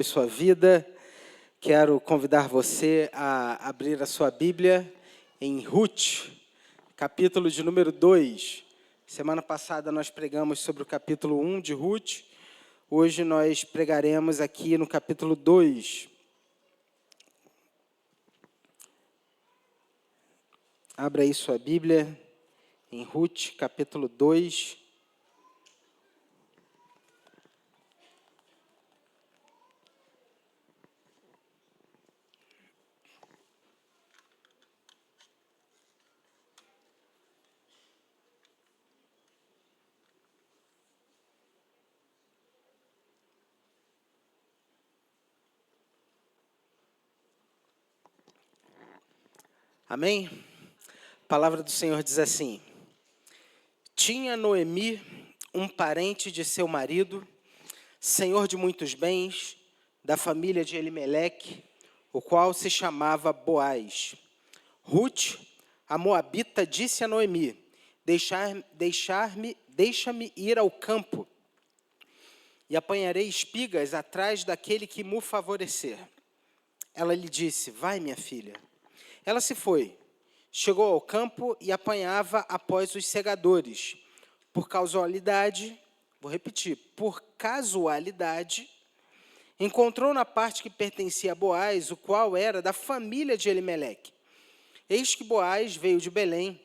Sua vida, quero convidar você a abrir a sua Bíblia em Ruth, capítulo de número 2. Semana passada nós pregamos sobre o capítulo 1 de Ruth, hoje nós pregaremos aqui no capítulo 2. Abra aí sua Bíblia em Ruth, capítulo 2. Amém? A palavra do Senhor diz assim: Tinha Noemi um parente de seu marido, senhor de muitos bens, da família de Elimeleque, o qual se chamava Boaz. Ruth, a moabita, disse a Noemi: Deixa-me ir ao campo, e apanharei espigas atrás daquele que me favorecer. Ela lhe disse: Vai, minha filha. Ela se foi, chegou ao campo e apanhava após os segadores. Por casualidade, encontrou na parte que pertencia a Boaz, o qual era da família de Elimeleque. Eis que Boaz veio de Belém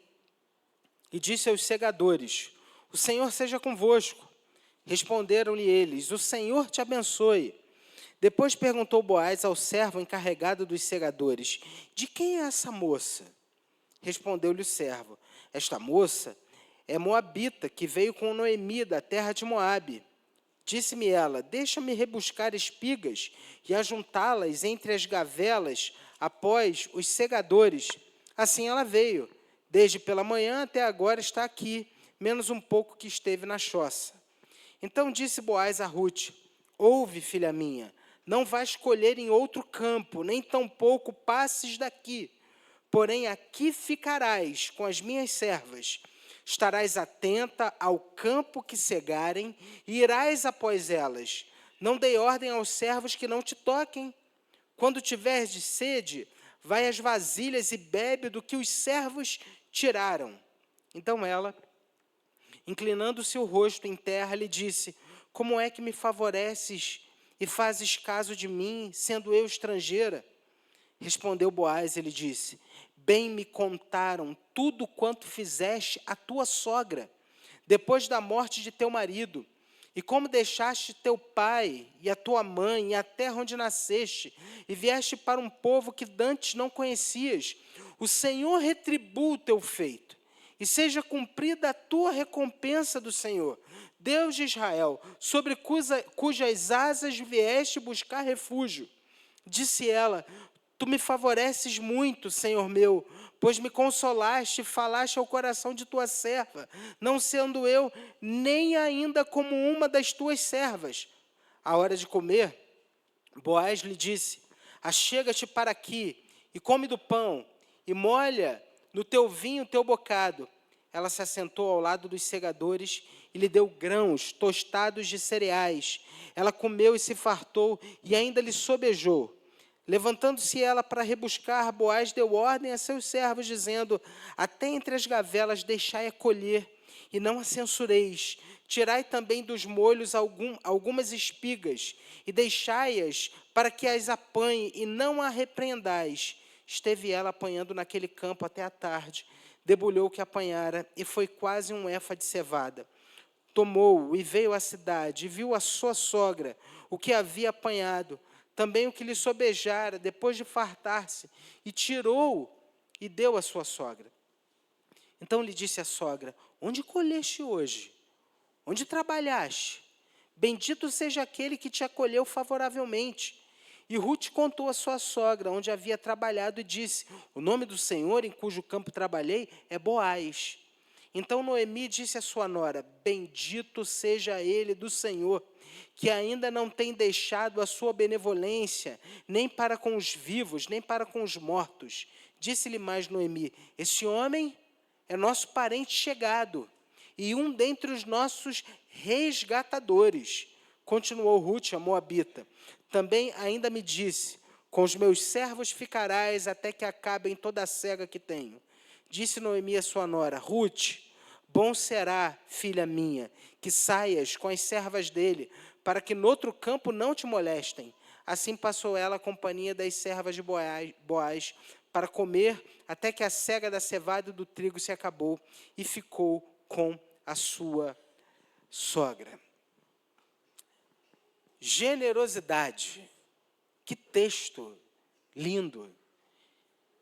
e disse aos segadores: O Senhor seja convosco. Responderam-lhe eles: O Senhor te abençoe. Depois perguntou Boaz ao servo encarregado dos segadores: De quem é essa moça? Respondeu-lhe o servo: Esta moça é moabita, que veio com Noemi da terra de Moabe. Disse-me ela: Deixa-me rebuscar espigas e ajuntá-las entre as gavelas após os segadores. Assim ela veio. Desde pela manhã até agora está aqui, menos um pouco que esteve na choça. Então disse Boaz a Ruth: Ouve, filha minha, não vais colher em outro campo, nem tampouco passes daqui. Porém, aqui ficarás com as minhas servas. Estarás atenta ao campo que cegarem e irás após elas. Não dei ordem aos servos que não te toquem. Quando tiveres de sede, vai às vasilhas e bebe do que os servos tiraram. Então ela, inclinando-se o rosto em terra, lhe disse: Como é que me favoreces e fazes caso de mim, sendo eu estrangeira? Respondeu Boaz, ele disse: Bem me contaram tudo quanto fizeste a tua sogra, depois da morte de teu marido, e como deixaste teu pai e a tua mãe e a terra onde nasceste, e vieste para um povo que dantes não conhecias. O Senhor retribua o teu feito, e seja cumprida a tua recompensa do Senhor, Deus de Israel, sobre cujas asas vieste buscar refúgio. Disse ela: Tu me favoreces muito, Senhor meu, pois me consolaste e falaste ao coração de tua serva, não sendo eu nem ainda como uma das tuas servas. À hora de comer, Boaz lhe disse: Achega-te para aqui e come do pão, e molha no teu vinho o teu bocado. Ela se assentou ao lado dos segadores e lhe deu grãos tostados de cereais. Ela comeu e se fartou, e ainda lhe sobejou. Levantando-se ela para rebuscar, Boaz deu ordem a seus servos, dizendo: Até entre as gavelas deixai-a colher, e não a censureis. Tirai também dos molhos algumas espigas, e deixai-as para que as apanhe, e não a repreendais. Esteve ela apanhando naquele campo até a tarde, debulhou o que apanhara, e foi quase um efa de cevada. Tomou-o e veio à cidade, e viu a sua sogra, o que havia apanhado, também o que lhe sobejara, depois de fartar-se, e tirou-o e deu à sua sogra. Então lhe disse a sogra: Onde colheste hoje? Onde trabalhaste? Bendito seja aquele que te acolheu favoravelmente. E Ruth contou à sua sogra onde havia trabalhado e disse: O nome do Senhor em cujo campo trabalhei é Boaz. Então Noemi disse à sua nora: Bendito seja ele do Senhor, que ainda não tem deixado a sua benevolência, nem para com os vivos, nem para com os mortos. Disse-lhe mais Noemi: Esse homem é nosso parente chegado, e um dentre os nossos resgatadores. Continuou Ruth, a moabita: Também ainda me disse: com os meus servos ficarás até que acabem toda a cega que tenho. Disse Noemi a sua nora: Rute, bom será, filha minha, que saias com as servas dele, para que noutro campo não te molestem. Assim passou ela a companhia das servas de Boaz para comer, até que a cega da cevada e do trigo se acabou, e ficou com a sua sogra. Generosidade. Que texto lindo.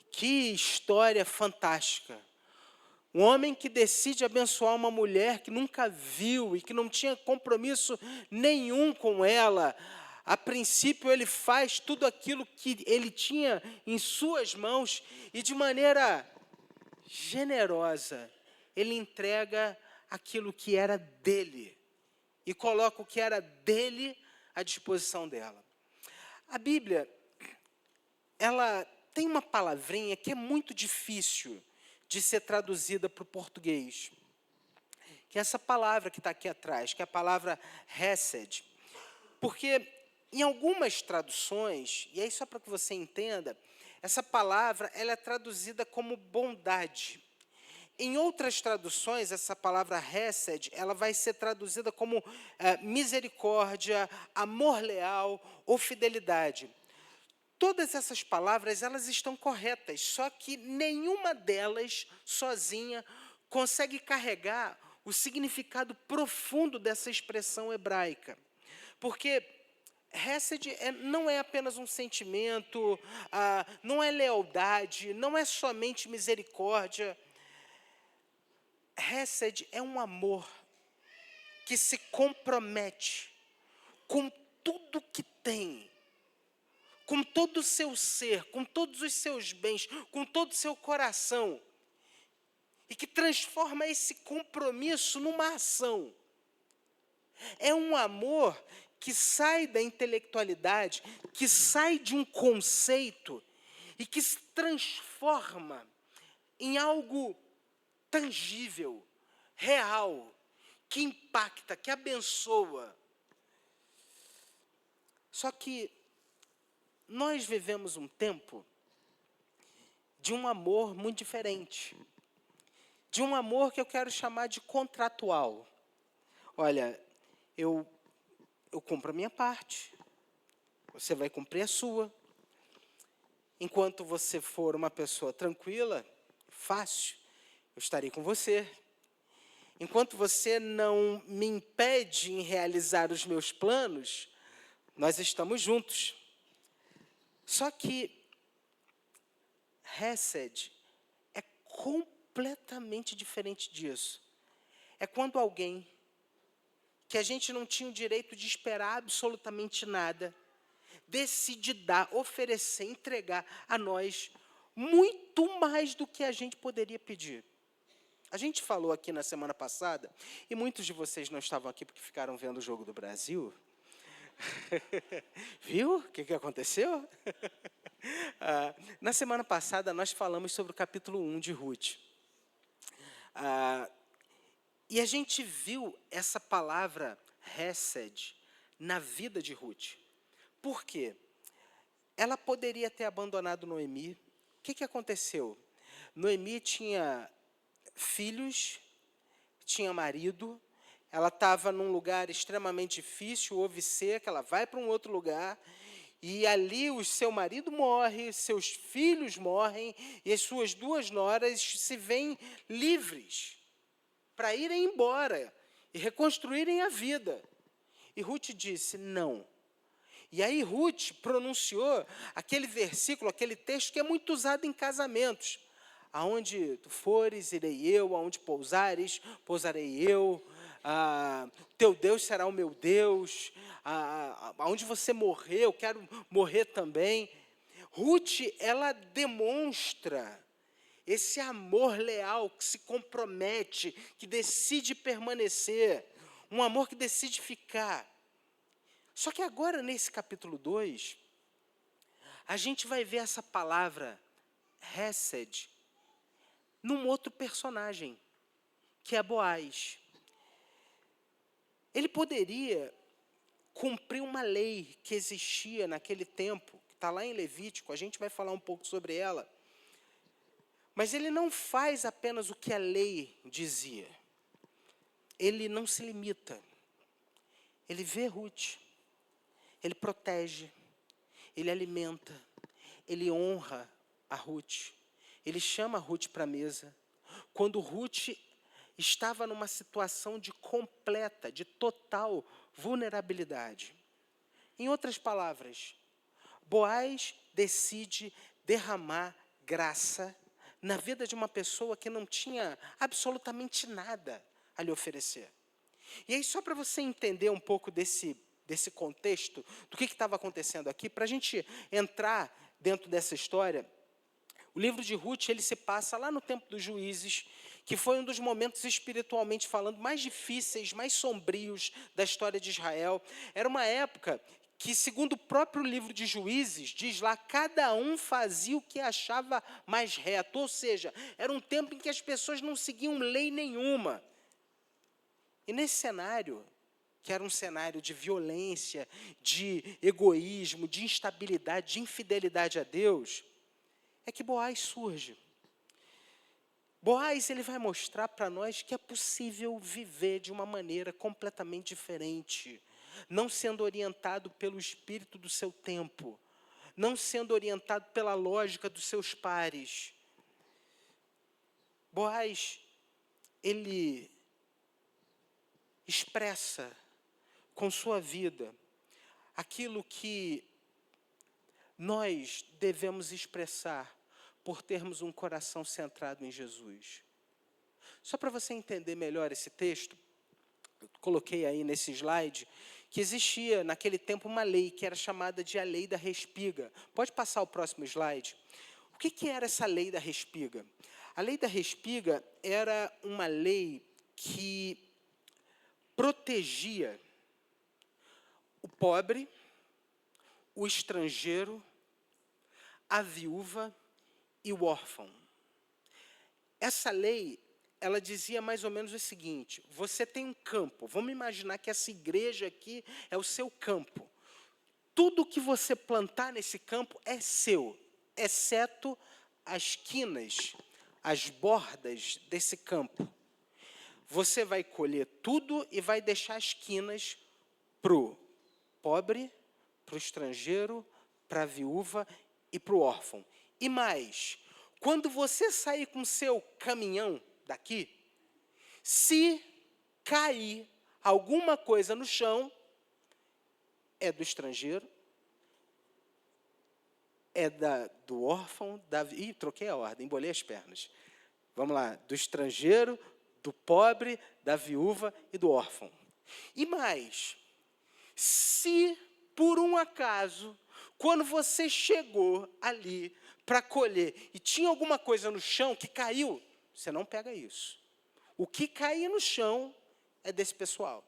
Que história fantástica. Um homem que decide abençoar uma mulher que nunca viu e que não tinha compromisso nenhum com ela. A princípio, ele faz tudo aquilo que ele tinha em suas mãos e, de maneira generosa, ele entrega aquilo que era dele e coloca o que era dele à disposição dela. A Bíblia, ela tem uma palavrinha que é muito difícil de ser traduzida para o português, que é essa palavra que está aqui atrás, que é a palavra hesed. Porque em algumas traduções, e aí só para que você entenda, essa palavra ela é traduzida como bondade. Em outras traduções, essa palavra hesed, ela vai ser traduzida como misericórdia, amor leal ou fidelidade. Todas essas palavras, elas estão corretas, só que nenhuma delas, sozinha, consegue carregar o significado profundo dessa expressão hebraica. Porque hesed não é apenas um sentimento, não é lealdade, não é somente misericórdia. Hesed é um amor que se compromete com tudo que tem, com todo o seu ser, com todos os seus bens, com todo o seu coração, e que transforma esse compromisso numa ação. É um amor que sai da intelectualidade, que sai de um conceito e que se transforma em algo tangível, real, que impacta, que abençoa. Só que nós vivemos um tempo de um amor muito diferente, de um amor que eu quero chamar de contratual. Olha, eu cumpro a minha parte, você vai cumprir a sua. Enquanto você for uma pessoa tranquila, fácil, eu estarei com você. Enquanto você não me impede em realizar os meus planos, nós estamos juntos. Só que hesed é completamente diferente disso. É quando alguém que a gente não tinha o direito de esperar absolutamente nada, decide dar, oferecer, entregar a nós muito mais do que a gente poderia pedir. A gente falou aqui na semana passada, e muitos de vocês não estavam aqui porque ficaram vendo o Jogo do Brasil. Viu o que aconteceu? Na semana passada, nós falamos sobre o capítulo 1 de Ruth. E a gente viu essa palavra hesed na vida de Ruth. Por quê? Ela poderia ter abandonado Noemi. O que aconteceu? Noemi tinha filhos, tinha marido, ela estava num lugar extremamente difícil, houve seca, ela vai para um outro lugar, e ali o seu marido morre, seus filhos morrem, e as suas duas noras se veem livres para irem embora e reconstruírem a vida. E Ruth disse, não. E aí Ruth pronunciou aquele versículo, aquele texto que é muito usado em casamentos. Aonde tu fores, irei eu, aonde pousares, pousarei eu, teu Deus será o meu Deus, aonde você morrer, eu quero morrer também. Ruth, ela demonstra esse amor leal que se compromete, que decide permanecer, um amor que decide ficar. Só que agora, nesse capítulo 2, a gente vai ver essa palavra, hesed, num outro personagem, que é Boaz. Ele poderia cumprir uma lei que existia naquele tempo, que está lá em Levítico, a gente vai falar um pouco sobre ela. Mas ele não faz apenas o que a lei dizia. Ele não se limita. Ele vê Ruth, ele protege, ele alimenta, ele honra a Ruth, ele chama a Ruth para a mesa. Quando Ruth estava numa situação de completa, de total vulnerabilidade. Em outras palavras, Boaz decide derramar graça na vida de uma pessoa que não tinha absolutamente nada a lhe oferecer. E aí, só para você entender um pouco desse contexto, do que estava acontecendo aqui, para a gente entrar dentro dessa história, o livro de Ruth, ele se passa lá no tempo dos juízes, que foi um dos momentos, espiritualmente falando, mais difíceis, mais sombrios da história de Israel. Era uma época que, segundo o próprio livro de Juízes, diz lá, cada um fazia o que achava mais reto. Ou seja, era um tempo em que as pessoas não seguiam lei nenhuma. E nesse cenário, que era um cenário de violência, de egoísmo, de instabilidade, de infidelidade a Deus, é que Boaz surge. Boaz, ele vai mostrar para nós que é possível viver de uma maneira completamente diferente, não sendo orientado pelo espírito do seu tempo, não sendo orientado pela lógica dos seus pares. Boaz, ele expressa com sua vida aquilo que nós devemos expressar por termos um coração centrado em Jesus. Só para você entender melhor esse texto, eu coloquei aí nesse slide, que existia naquele tempo uma lei que era chamada de a lei da respiga. Pode passar o próximo slide. O que era essa lei da respiga? A lei da respiga era uma lei que protegia o pobre, o estrangeiro, a viúva e o órfão. Essa lei, ela dizia mais ou menos o seguinte: você tem um campo, vamos imaginar que essa igreja aqui é o seu campo. Tudo que você plantar nesse campo é seu, exceto as quinas, as bordas desse campo. Você vai colher tudo e vai deixar as quinas para o pobre, para o estrangeiro, para a viúva e para o órfão. E mais, quando você sair com seu caminhão daqui, se cair alguma coisa no chão, é do estrangeiro, é do órfão, troquei a ordem, embolei as pernas. Vamos lá, do estrangeiro, do pobre, da viúva e do órfão. E mais, se por um acaso, quando você chegou ali para colher e tinha alguma coisa no chão que caiu, você não pega isso. O que cair no chão é desse pessoal.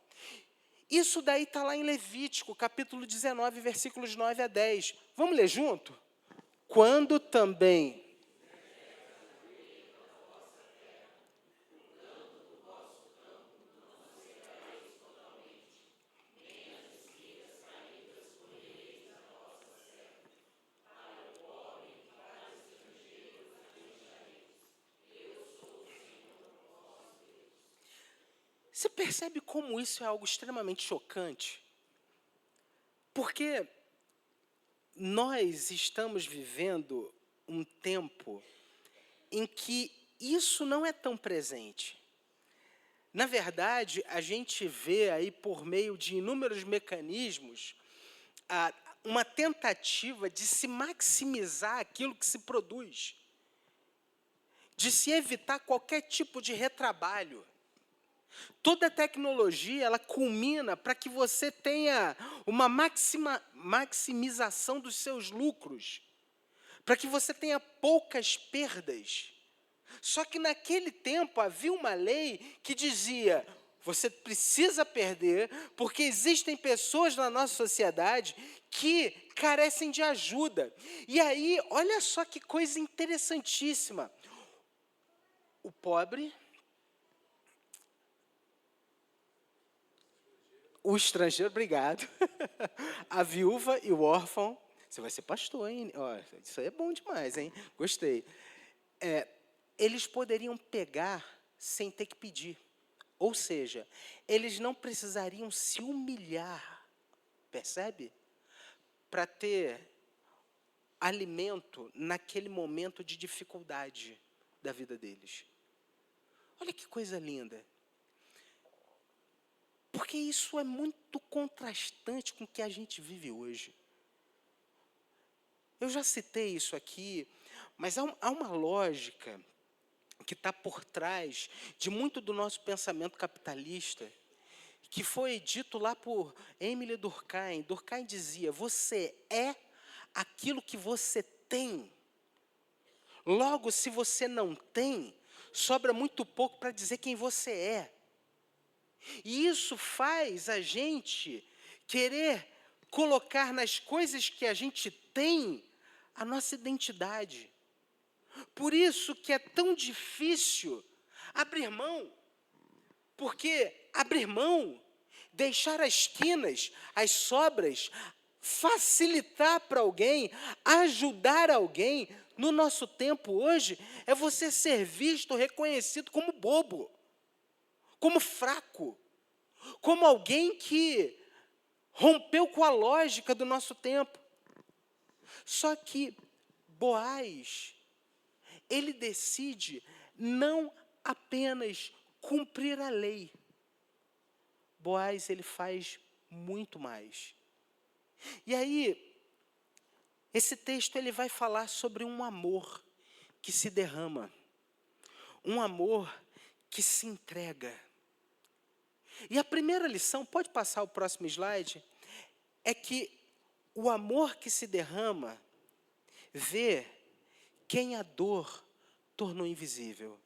Isso daí está lá em Levítico, capítulo 19, versículos 9 a 10. Vamos ler junto? Quando também... Você percebe como isso é algo extremamente chocante? Porque nós estamos vivendo um tempo em que isso não é tão presente. Na verdade, a gente vê aí por meio de inúmeros mecanismos uma tentativa de se maximizar aquilo que se produz, de se evitar qualquer tipo de retrabalho. Toda tecnologia, ela culmina para que você tenha uma maximização dos seus lucros, para que você tenha poucas perdas. Só que naquele tempo havia uma lei que dizia: você precisa perder, porque existem pessoas na nossa sociedade que carecem de ajuda. E aí, olha só que coisa interessantíssima. O pobre, o estrangeiro, obrigado, a viúva e o órfão. Você vai ser pastor, hein? Ó, isso aí é bom demais, hein? Gostei. Eles poderiam pegar sem ter que pedir. Ou seja, eles não precisariam se humilhar, percebe? Para ter alimento naquele momento de dificuldade da vida deles. Olha que coisa linda. Porque isso é muito contrastante com o que a gente vive hoje. Eu já citei isso aqui, mas há uma lógica que está por trás de muito do nosso pensamento capitalista, que foi dito lá por Émile Durkheim. Durkheim dizia: você é aquilo que você tem. Logo, se você não tem, sobra muito pouco para dizer quem você é. E isso faz a gente querer colocar nas coisas que a gente tem a nossa identidade. Por isso que é tão difícil abrir mão. Porque abrir mão, deixar as quinas, as sobras, facilitar para alguém, ajudar alguém, no nosso tempo hoje, é você ser visto, reconhecido como bobo, como fraco, como alguém que rompeu com a lógica do nosso tempo. Só que Boaz, ele decide não apenas cumprir a lei. Boaz, ele faz muito mais. E aí, esse texto ele vai falar sobre um amor que se derrama, um amor que se entrega. E a primeira lição, pode passar o próximo slide, é que o amor que se derrama vê quem a dor tornou invisível.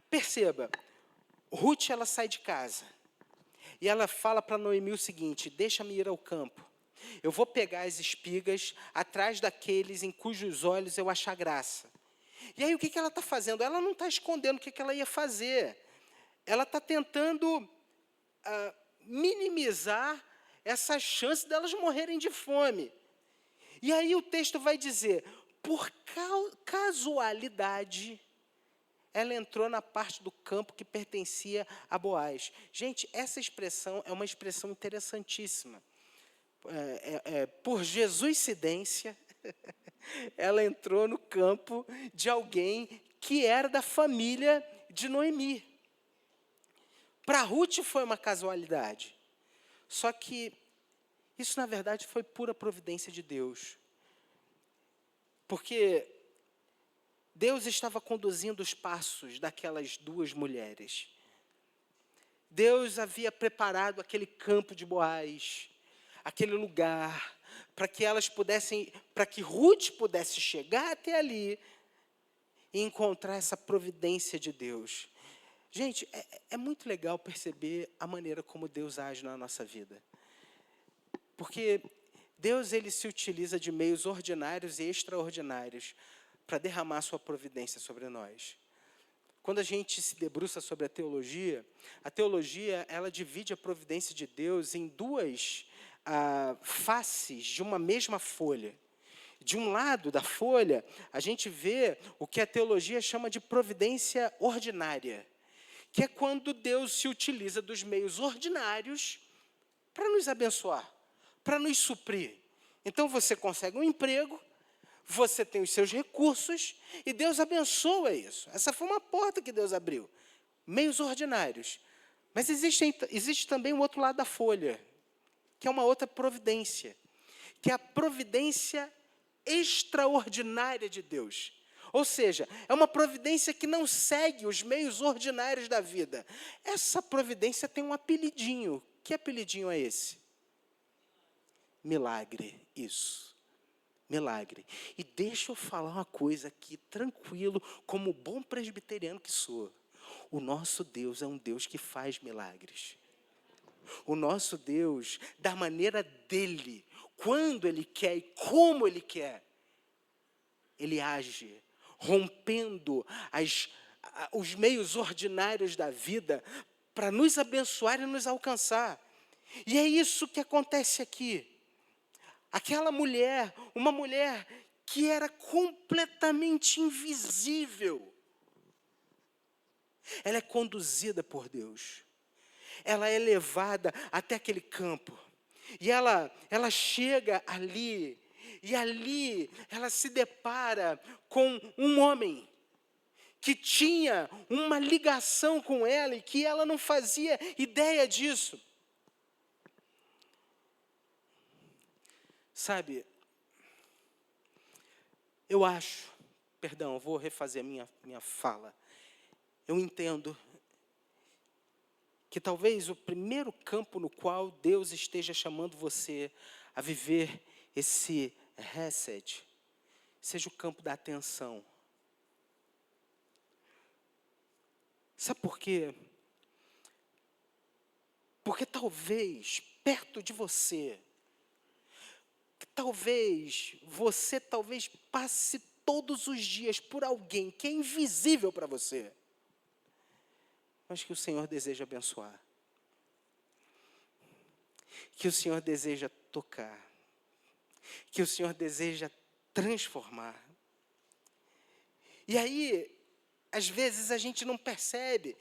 Perceba, Ruth, ela sai de casa e ela fala para Noemi o seguinte: deixa-me ir ao campo. Eu vou pegar as espigas atrás daqueles em cujos olhos eu achar graça. E aí o que ela está fazendo? Ela não está escondendo o que ela ia fazer. Ela está tentando minimizar essa chance delas morrerem de fome. E aí o texto vai dizer: por casualidade, ela entrou na parte do campo que pertencia a Boaz. Gente, essa expressão é uma expressão interessantíssima. Por jesuicidência, ela entrou no campo de alguém que era da família de Noemi. Para Ruth foi uma casualidade. Só que isso, na verdade, foi pura providência de Deus. Porque Deus estava conduzindo os passos daquelas duas mulheres. Deus havia preparado aquele campo de Boaz, aquele lugar, para que elas pudessem, para que Ruth pudesse chegar até ali e encontrar essa providência de Deus. Gente, é muito legal perceber a maneira como Deus age na nossa vida. Porque Deus, ele se utiliza de meios ordinários e extraordinários para derramar sua providência sobre nós. Quando a gente se debruça sobre a teologia, ela divide a providência de Deus em duas faces de uma mesma folha. De um lado da folha, a gente vê o que a teologia chama de providência ordinária, que é quando Deus se utiliza dos meios ordinários para nos abençoar, para nos suprir. Então você consegue um emprego, você tem os seus recursos e Deus abençoa isso. Essa foi uma porta que Deus abriu. Meios ordinários. Mas existe também o outro lado da folha, que é uma outra providência, que é a providência extraordinária de Deus. Ou seja, é uma providência que não segue os meios ordinários da vida. Essa providência tem um apelidinho. Que apelidinho é esse? Milagre, isso. Milagre. E deixa eu falar uma coisa aqui, tranquilo, como bom presbiteriano que sou. O nosso Deus é um Deus que faz milagres. O nosso Deus, da maneira dele, quando ele quer e como ele quer, ele age, rompendo os meios ordinários da vida para nos abençoar e nos alcançar. E é isso que acontece aqui. Aquela mulher, uma mulher que era completamente invisível, ela é conduzida por Deus. Ela é levada até aquele campo. E ela chega ali, e ali ela se depara com um homem que tinha uma ligação com ela e que ela não fazia ideia disso. Sabe, eu acho, perdão, vou refazer a minha fala. Eu entendo que talvez o primeiro campo no qual Deus esteja chamando você a viver esse hesed seja o campo da atenção. Sabe por quê? Porque talvez perto de você, você passe todos os dias por alguém que é invisível para você, mas que o Senhor deseja abençoar, que o Senhor deseja tocar, que o Senhor deseja transformar. E aí, às vezes a gente não percebe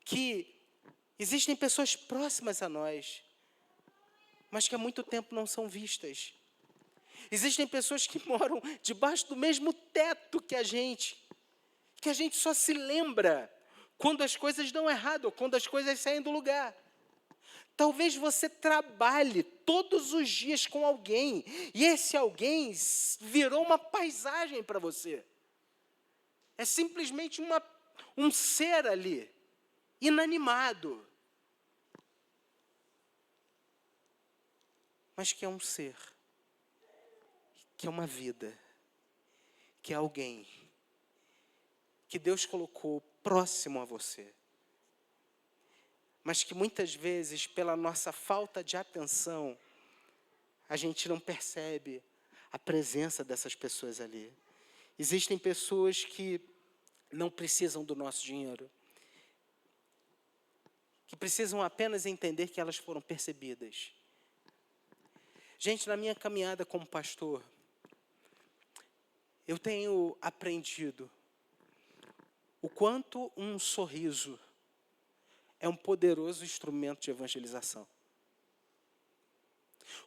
que existem pessoas próximas a nós, mas que há muito tempo não são vistas. Existem pessoas que moram debaixo do mesmo teto que a gente só se lembra quando as coisas dão errado, ou quando as coisas saem do lugar. Talvez você trabalhe todos os dias com alguém, e esse alguém virou uma paisagem para você. É simplesmente um ser ali, inanimado. Mas que é um ser, que é uma vida, que é alguém que Deus colocou próximo a você. Mas que muitas vezes, pela nossa falta de atenção, a gente não percebe a presença dessas pessoas ali. Existem pessoas que não precisam do nosso dinheiro, que precisam apenas entender que elas foram percebidas. Gente, na minha caminhada como pastor, eu tenho aprendido o quanto um sorriso é um poderoso instrumento de evangelização.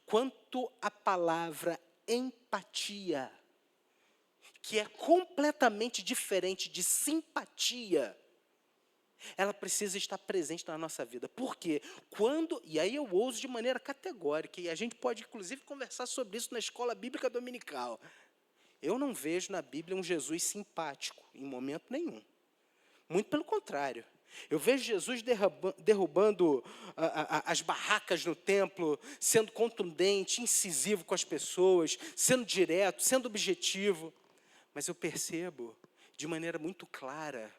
Quanto a palavra empatia, que é completamente diferente de simpatia, ela precisa estar presente na nossa vida. Por quê? E aí eu ouso de maneira categórica, e a gente pode inclusive conversar sobre isso na escola bíblica dominical. Eu não vejo na Bíblia um Jesus simpático, em momento nenhum. Muito pelo contrário. Eu vejo Jesus derrubando as barracas no templo, sendo contundente, incisivo com as pessoas, sendo direto, sendo objetivo. Mas eu percebo, de maneira muito clara,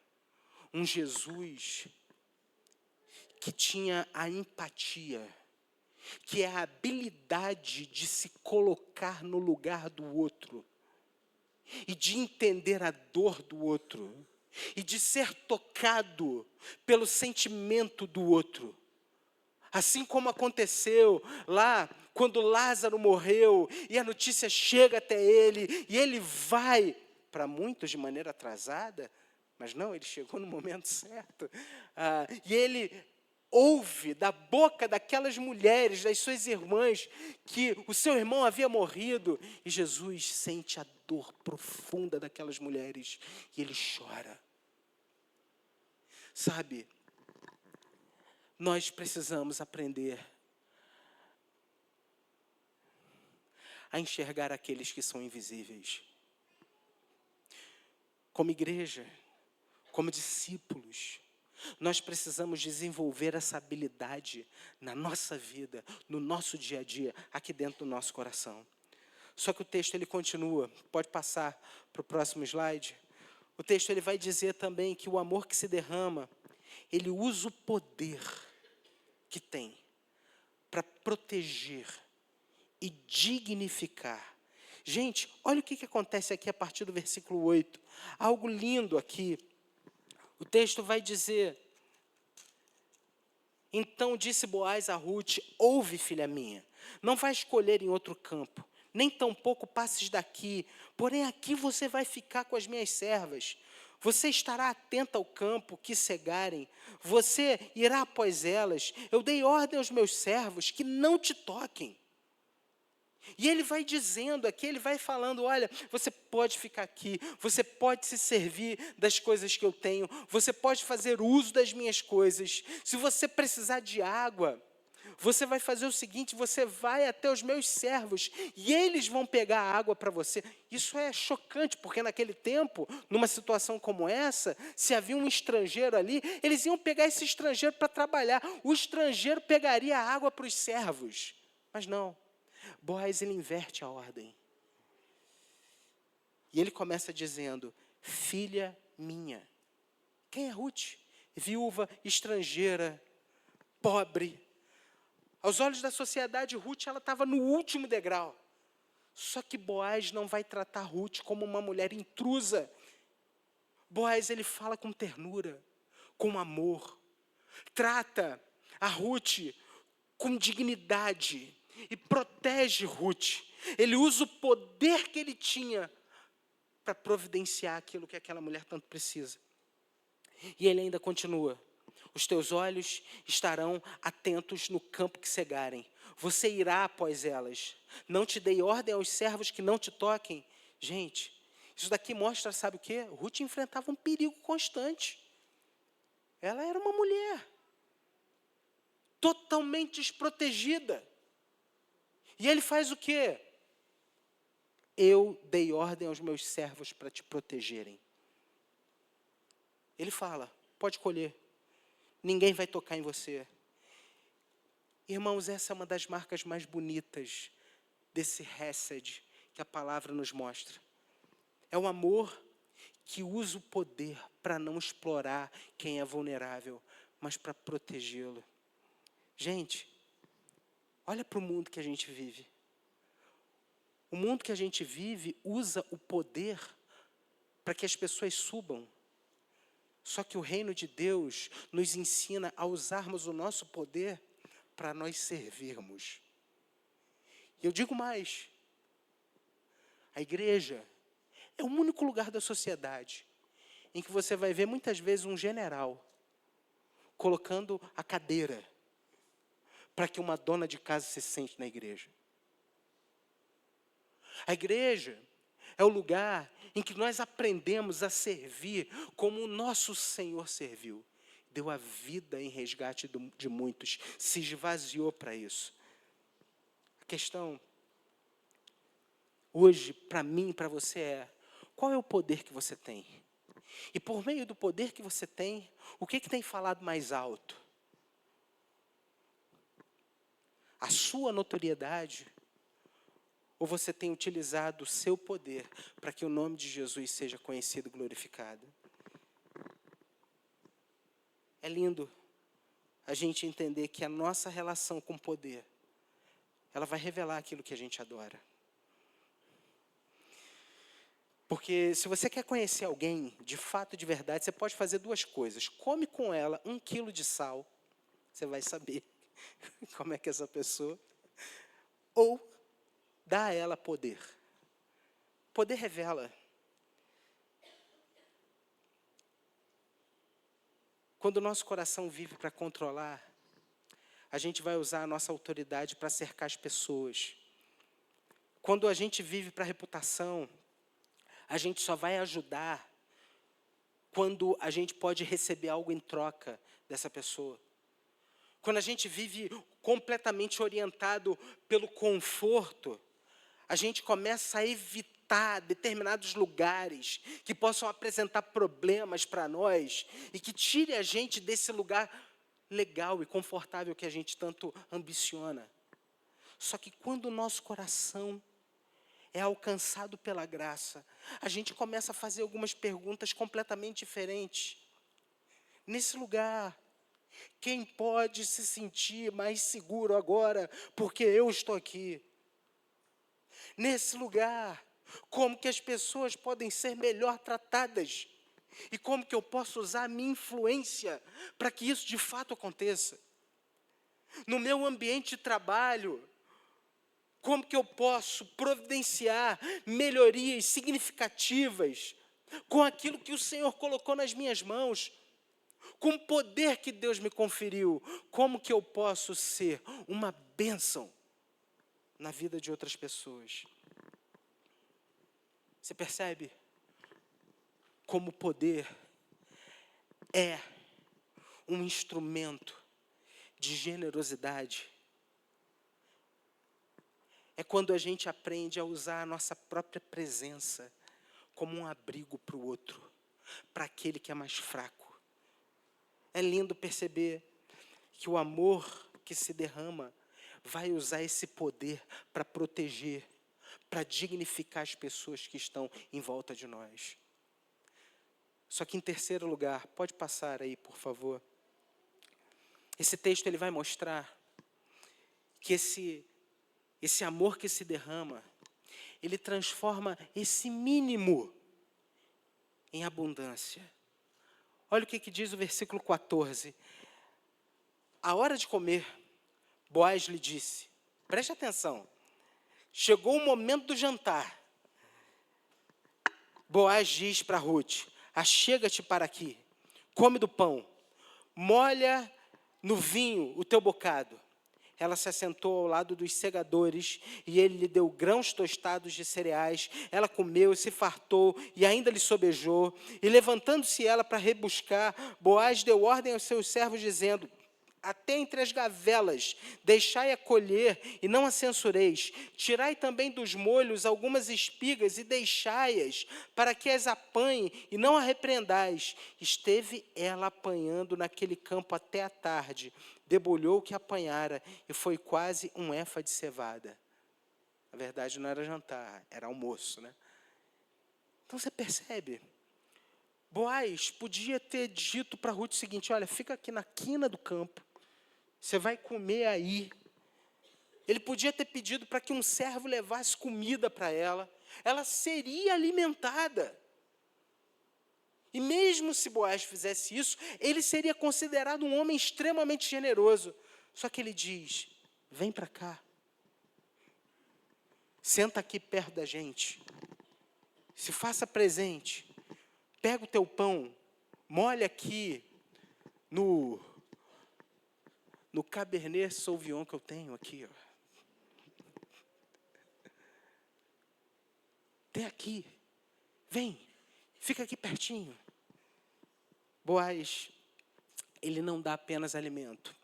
um Jesus que tinha a empatia, que é a habilidade de se colocar no lugar do outro, e de entender a dor do outro, e de ser tocado pelo sentimento do outro. Assim como aconteceu lá, quando Lázaro morreu, e a notícia chega até ele, e ele vai, para muitos de maneira atrasada, mas não, ele chegou no momento certo, e ele ouve da boca daquelas mulheres, das suas irmãs, que o seu irmão havia morrido, e Jesus sente a dor profunda daquelas mulheres, e ele chora. Sabe, nós precisamos aprender a enxergar aqueles que são invisíveis. Como igreja, como discípulos, nós precisamos desenvolver essa habilidade na nossa vida, no nosso dia a dia, aqui dentro do nosso coração. Só que o texto ele continua, pode passar para o próximo slide. O texto ele vai dizer também que o amor que se derrama, ele usa o poder que tem para proteger e dignificar. Gente, olha o que acontece aqui a partir do versículo 8. Algo lindo aqui. O texto vai dizer Então disse Boaz a Rute: ouve, filha minha, não vai escolher em outro campo, nem tampouco passes daqui, porém aqui você vai ficar com as minhas servas. Você estará atenta ao campo que cegarem, você irá após elas. Eu dei ordem aos meus servos que não te toquem. E ele vai dizendo aqui, ele vai falando: olha, você pode ficar aqui, você pode se servir das coisas que eu tenho, você pode fazer uso das minhas coisas. Se você precisar de água, você vai fazer o seguinte: você vai até os meus servos e eles vão pegar a água para você. Isso é chocante, porque naquele tempo, numa situação como essa, se havia um estrangeiro ali, eles iam pegar esse estrangeiro para trabalhar. O estrangeiro pegaria a água para os servos. Mas não. Boaz, ele inverte a ordem. E ele começa dizendo: filha minha. Quem é Rute? Viúva, estrangeira, pobre. Aos olhos da sociedade, Rute, ela estava no último degrau. Só que Boaz não vai tratar Rute como uma mulher intrusa. Boaz, ele fala com ternura, com amor. Trata a Rute com dignidade. E protege Rute. Ele usa o poder que ele tinha para providenciar aquilo que aquela mulher tanto precisa. E ele ainda continua: os teus olhos estarão atentos no campo que cegarem. Você irá após elas. Não te dei ordem aos servos que não te toquem. Gente, isso daqui mostra, sabe o quê? Rute enfrentava um perigo constante. Ela era uma mulher totalmente desprotegida. E ele faz o quê? Eu dei ordem aos meus servos para te protegerem. Ele fala: pode colher. Ninguém vai tocar em você. Irmãos, essa é uma das marcas mais bonitas desse Hesed que a palavra nos mostra. É o amor que usa o poder para não explorar quem é vulnerável, mas para protegê-lo. Gente, olha para o mundo que a gente vive. O mundo que a gente vive usa o poder para que as pessoas subam. Só que o reino de Deus nos ensina a usarmos o nosso poder para nós servirmos. E eu digo mais: a igreja é o único lugar da sociedade em que você vai ver muitas vezes um general colocando a cadeira para que uma dona de casa se sente na igreja. A igreja é o lugar em que nós aprendemos a servir como o nosso Senhor serviu. Deu a vida em resgate de muitos, se esvaziou para isso. A questão hoje, para mim e para você é: qual é o poder que você tem? E por meio do poder que você tem, o que tem falado mais alto? A sua notoriedade? Ou você tem utilizado o seu poder para que o nome de Jesus seja conhecido e glorificado? É lindo a gente entender que a nossa relação com o poder, ela vai revelar aquilo que a gente adora. Porque se você quer conhecer alguém, de fato, de verdade, você pode fazer duas coisas. Come com ela 1 quilo de sal, você vai saber como é que é essa pessoa. Ou dá a ela poder. Poder revela. Quando o nosso coração vive para controlar, a gente vai usar a nossa autoridade para cercar as pessoas. Quando a gente vive para reputação, a gente só vai ajudar quando a gente pode receber algo em troca dessa pessoa. Quando a gente vive completamente orientado pelo conforto, a gente começa a evitar determinados lugares que possam apresentar problemas para nós e que tire a gente desse lugar legal e confortável que a gente tanto ambiciona. Só que quando o nosso coração é alcançado pela graça, a gente começa a fazer algumas perguntas completamente diferentes. Nesse lugar, quem pode se sentir mais seguro agora porque eu estou aqui? Nesse lugar, como que as pessoas podem ser melhor tratadas? E como que eu posso usar a minha influência para que isso de fato aconteça? no meu ambiente de trabalho, como que eu posso providenciar melhorias significativas com aquilo que o Senhor colocou nas minhas mãos, com o poder que Deus me conferiu? Como que eu posso ser uma bênção na vida de outras pessoas? Você percebe como o poder é um instrumento de generosidade? É quando a gente aprende a usar a nossa própria presença como um abrigo para o outro, para aquele que é mais fraco. É lindo perceber que o amor que se derrama vai usar esse poder para proteger, para dignificar as pessoas que estão em volta de nós. Só que em terceiro lugar, pode passar aí, por favor. Esse texto ele vai mostrar que esse amor que se derrama, ele transforma esse mínimo em abundância. Olha o que diz o versículo 14. À hora de comer, Boaz lhe disse, preste atenção, chegou o momento do jantar. Boaz diz para Ruth, achega-te para aqui, come do pão, molha no vinho o teu bocado. Ela se assentou ao lado dos segadores, e ele lhe deu grãos tostados de cereais. Ela comeu e se fartou, e ainda lhe sobejou. E levantando-se ela para rebuscar, Boaz deu ordem aos seus servos, dizendo, até entre as gavelas, deixai-a colher, e não a censureis. Tirai também dos molhos algumas espigas, e deixai-as, para que as apanhe, e não a repreendais. Esteve ela apanhando naquele campo até a tarde, debulhou o que apanhara, e foi quase um éfa de cevada. Na verdade, não era jantar, era almoço, né? Então, você percebe? Boaz podia ter dito para Ruth o seguinte, olha, fica aqui na quina do campo, você vai comer aí. Ele podia ter pedido para que um servo levasse comida para ela. Ela seria alimentada. E mesmo se Boaz fizesse isso, ele seria considerado um homem extremamente generoso. Só que ele diz, vem para cá. Senta aqui perto da gente. Se faça presente. Pega o teu pão. Molha aqui no Cabernet Sauvignon que eu tenho aqui, ó. Tem aqui. Vem. Fica aqui pertinho. Boaz, ele não dá apenas alimento.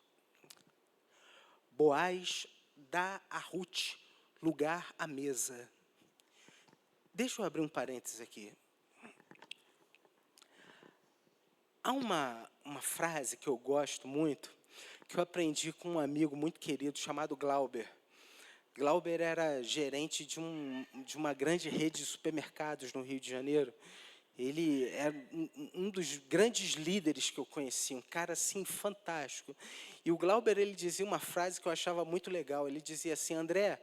Boaz dá a Ruth lugar à mesa. Deixa eu abrir um parênteses aqui. Há uma frase que eu gosto muito, que eu aprendi com um amigo muito querido chamado Glauber. Glauber era gerente de uma grande rede de supermercados no Rio de Janeiro. Ele era um dos grandes líderes que eu conheci, um cara assim fantástico. E o Glauber, ele dizia uma frase que eu achava muito legal. Ele dizia assim, André,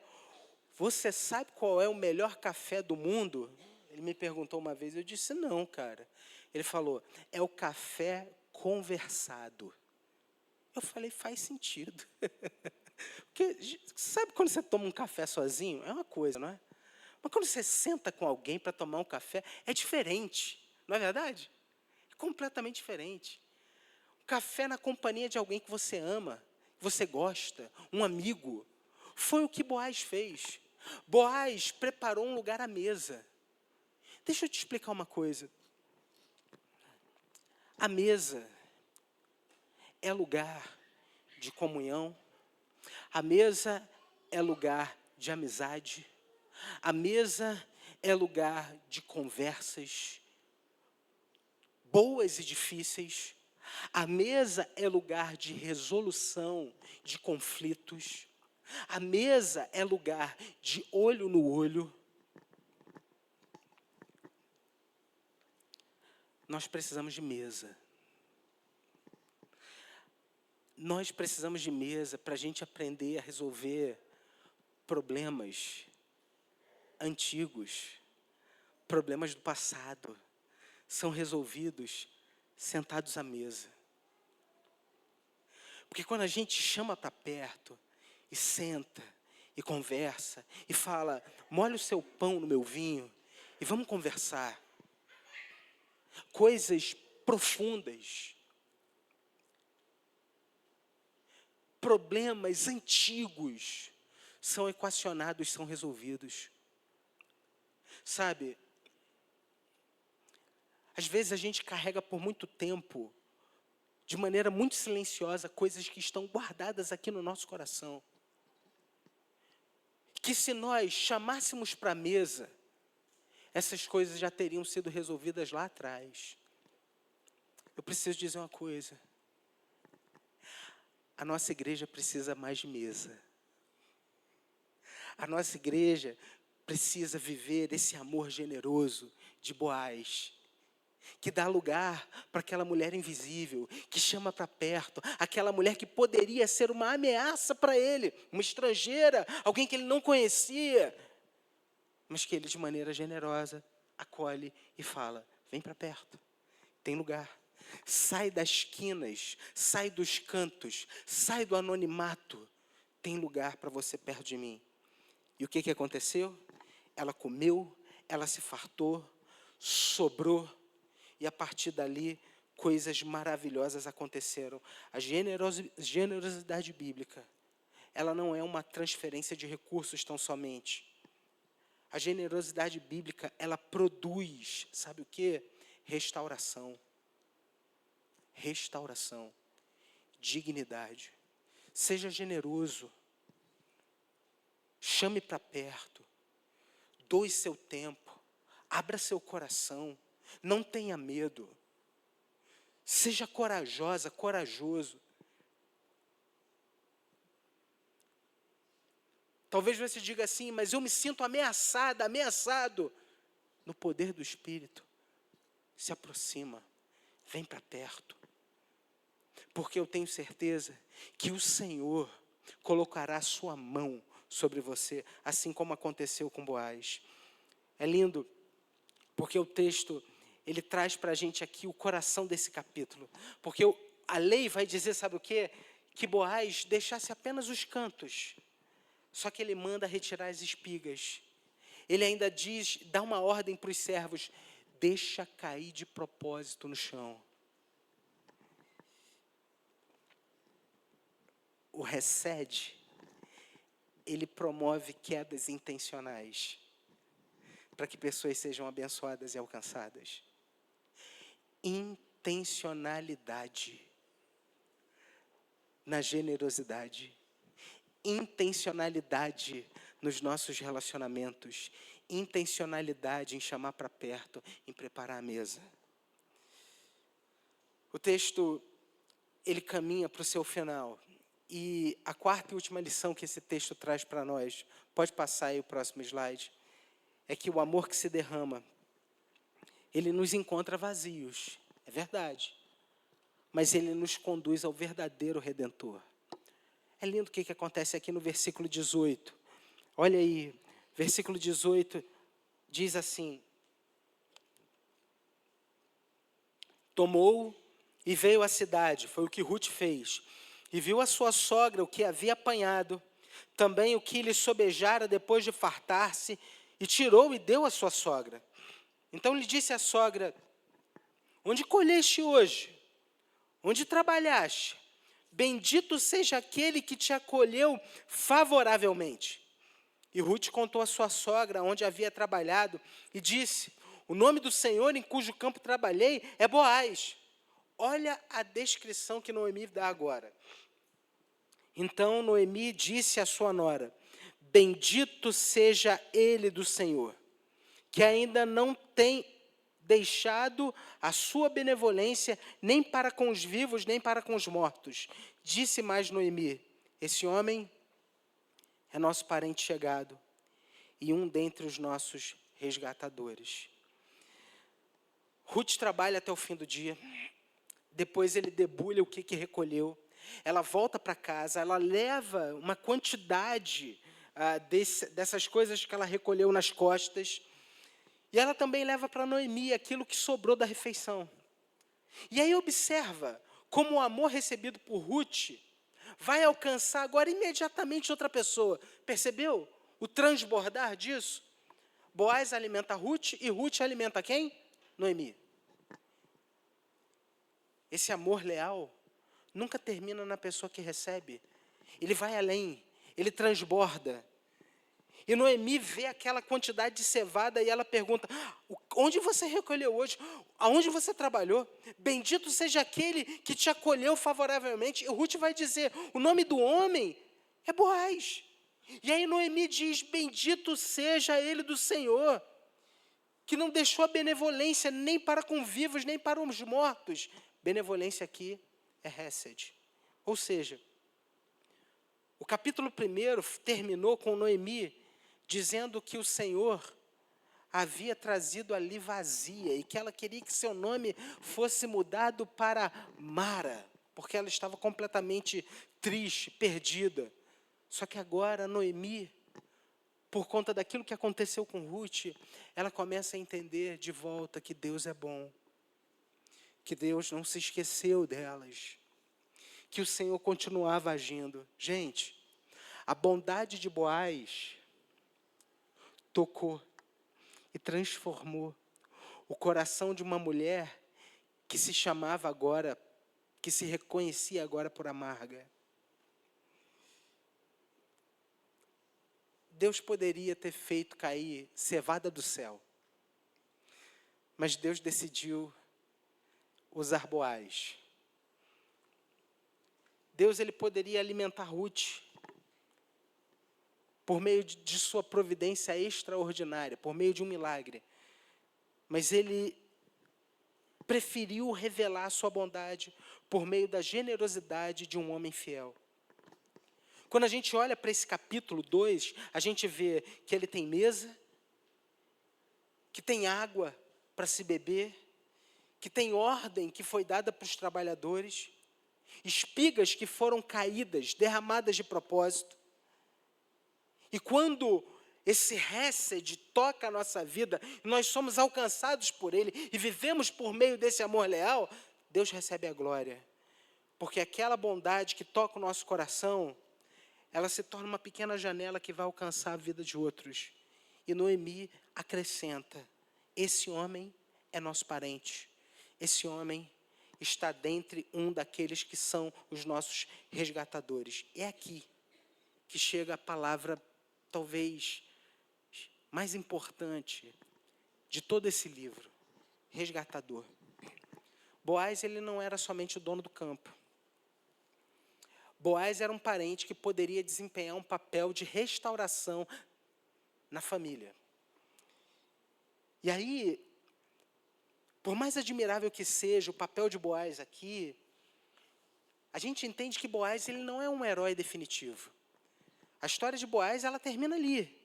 você sabe qual é o melhor café do mundo? Ele me perguntou uma vez, eu disse, não, cara. Ele falou, é o café conversado. Eu falei, faz sentido. Porque, sabe quando você toma um café sozinho? É uma coisa, não é? Mas quando você senta com alguém para tomar um café, é diferente, não é verdade? É completamente diferente. Um café na companhia de alguém que você ama, que você gosta, um amigo. Foi o que Boaz fez. Boaz preparou um lugar à mesa. Deixa eu te explicar uma coisa. A mesa é lugar de comunhão. A mesa é lugar de amizade. A mesa é lugar de conversas boas e difíceis. A mesa é lugar de resolução de conflitos. A mesa é lugar de olho no olho. Nós precisamos de mesa. Nós precisamos de mesa para a gente aprender a resolver problemas antigos, problemas do passado, são resolvidos sentados à mesa. Porque quando a gente chama para perto e senta e conversa e fala, molha o seu pão no meu vinho e vamos conversar. Coisas profundas. Problemas antigos são equacionados, são resolvidos. Sabe, às vezes a gente carrega por muito tempo, de maneira muito silenciosa, coisas que estão guardadas aqui no nosso coração. Que se nós chamássemos para a mesa, essas coisas já teriam sido resolvidas lá atrás. Eu preciso dizer uma coisa. A nossa igreja precisa mais de mesa. A nossa igreja precisa viver esse amor generoso de Boaz, que dá lugar para aquela mulher invisível, que chama para perto, aquela mulher que poderia ser uma ameaça para ele, uma estrangeira, alguém que ele não conhecia, mas que ele de maneira generosa acolhe e fala, vem para perto, tem lugar. Sai das quinas, sai dos cantos, sai do anonimato, tem lugar para você perto de mim. E o que aconteceu? Ela comeu, ela se fartou, sobrou, e a partir dali, coisas maravilhosas aconteceram. A generosidade bíblica, ela não é uma transferência de recursos tão somente. A generosidade bíblica, ela produz, sabe o quê? Restauração. Restauração. Dignidade. Seja generoso. Chame para perto. Doe seu tempo. Abra seu coração. Não tenha medo. Seja corajosa, corajoso. Talvez você diga assim, mas eu me sinto ameaçada, ameaçado. No poder do Espírito, se aproxima, vem para perto. Porque eu tenho certeza que o Senhor colocará a sua mão sobre você, assim como aconteceu com Boaz. É lindo, porque o texto, ele traz para a gente aqui o coração desse capítulo. Porque a lei vai dizer, sabe o quê? Que Boaz deixasse apenas os cantos. Só que ele manda retirar as espigas. Ele ainda diz, dá uma ordem para os servos, deixa cair de propósito no chão. O recede, ele promove quedas intencionais, para que pessoas sejam abençoadas e alcançadas. Intencionalidade na generosidade. Intencionalidade nos nossos relacionamentos. Intencionalidade em chamar para perto, em preparar a mesa. O texto, ele caminha para o seu final. E a quarta e última lição que esse texto traz para nós, pode passar aí o próximo slide, é que o amor que se derrama, ele nos encontra vazios, é verdade, mas ele nos conduz ao verdadeiro Redentor. É lindo o que acontece aqui no versículo 18. Olha aí, versículo 18 diz assim: tomou e veio à cidade, foi o que Ruth fez, e viu a sua sogra o que havia apanhado, também o que lhe sobejara depois de fartar-se, e tirou e deu à sua sogra. Então lhe disse a sogra: onde colheste hoje? Onde trabalhaste? Bendito seja aquele que te acolheu favoravelmente. E Ruth contou à sua sogra onde havia trabalhado e disse: o nome do Senhor em cujo campo trabalhei é Boaz. Olha a descrição que Noemi dá agora. Então Noemi disse à sua nora: bendito seja ele do Senhor, que ainda não tem deixado a sua benevolência nem para com os vivos, nem para com os mortos. Disse mais Noemi: esse homem é nosso parente chegado e um dentre os nossos resgatadores. Ruth trabalha até o fim do dia. Depois ele debulha o que recolheu. Ela volta para casa, ela leva uma quantidade dessas coisas que ela recolheu nas costas. E ela também leva para Noemi aquilo que sobrou da refeição. E aí observa como o amor recebido por Ruth vai alcançar agora imediatamente outra pessoa. Percebeu o transbordar disso? Boaz alimenta Ruth e Ruth alimenta quem? Noemi. Esse amor leal nunca termina na pessoa que recebe. Ele vai além, ele transborda. E Noemi vê aquela quantidade de cevada e ela pergunta: onde você recolheu hoje? Aonde você trabalhou? Bendito seja aquele que te acolheu favoravelmente. E Ruth vai dizer: o nome do homem é Boaz. E aí Noemi diz: bendito seja ele do Senhor, que não deixou a benevolência nem para com vivos, nem para os mortos. Benevolência aqui é Hesed. Ou seja, o capítulo 1 terminou com Noemi dizendo que o Senhor havia trazido ali vazia e que ela queria que seu nome fosse mudado para Mara, porque ela estava completamente triste, perdida. Só que agora Noemi, por conta daquilo que aconteceu com Ruth, ela começa a entender de volta que Deus é bom, que Deus não se esqueceu delas, que o Senhor continuava agindo. Gente, a bondade de Boaz tocou e transformou o coração de uma mulher que se chamava agora, que se reconhecia agora por amarga. Deus poderia ter feito cair cevada do céu, mas Deus decidiu usar Boaz. Deus ele poderia alimentar Ruth por meio de sua providência extraordinária, por meio de um milagre. Mas ele preferiu revelar a sua bondade por meio da generosidade de um homem fiel. Quando a gente olha para esse capítulo 2, a gente vê que ele tem mesa, que tem água para se beber, que tem ordem que foi dada para os trabalhadores, espigas que foram caídas, derramadas de propósito. E quando esse Hesed toca a nossa vida, nós somos alcançados por ele e vivemos por meio desse amor leal, Deus recebe a glória. Porque aquela bondade que toca o nosso coração, ela se torna uma pequena janela que vai alcançar a vida de outros. E Noemi acrescenta: esse homem é nosso parente. Esse homem está dentre um daqueles que são os nossos resgatadores. É aqui que chega a palavra talvez mais importante de todo esse livro: resgatador. Boaz, ele não era somente o dono do campo. Boaz era um parente que poderia desempenhar um papel de restauração na família. E aí, por mais admirável que seja o papel de Boaz aqui, a gente entende que Boaz ele não é um herói definitivo. A história de Boaz, ela termina ali.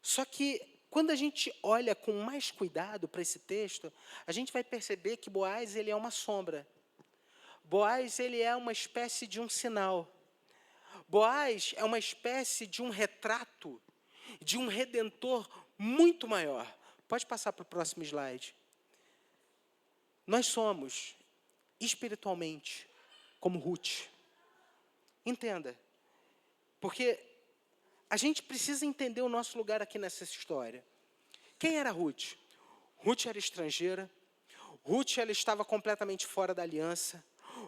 Só que, quando a gente olha com mais cuidado para esse texto, a gente vai perceber que Boaz ele é uma sombra. Boaz ele é uma espécie de um sinal. Boaz é uma espécie de um retrato de um redentor muito maior. Pode passar para o próximo slide. Nós somos, espiritualmente, como Ruth. Entenda. Porque a gente precisa entender o nosso lugar aqui nessa história. Quem era Ruth? Ruth era estrangeira. Ruth ela estava completamente fora da aliança.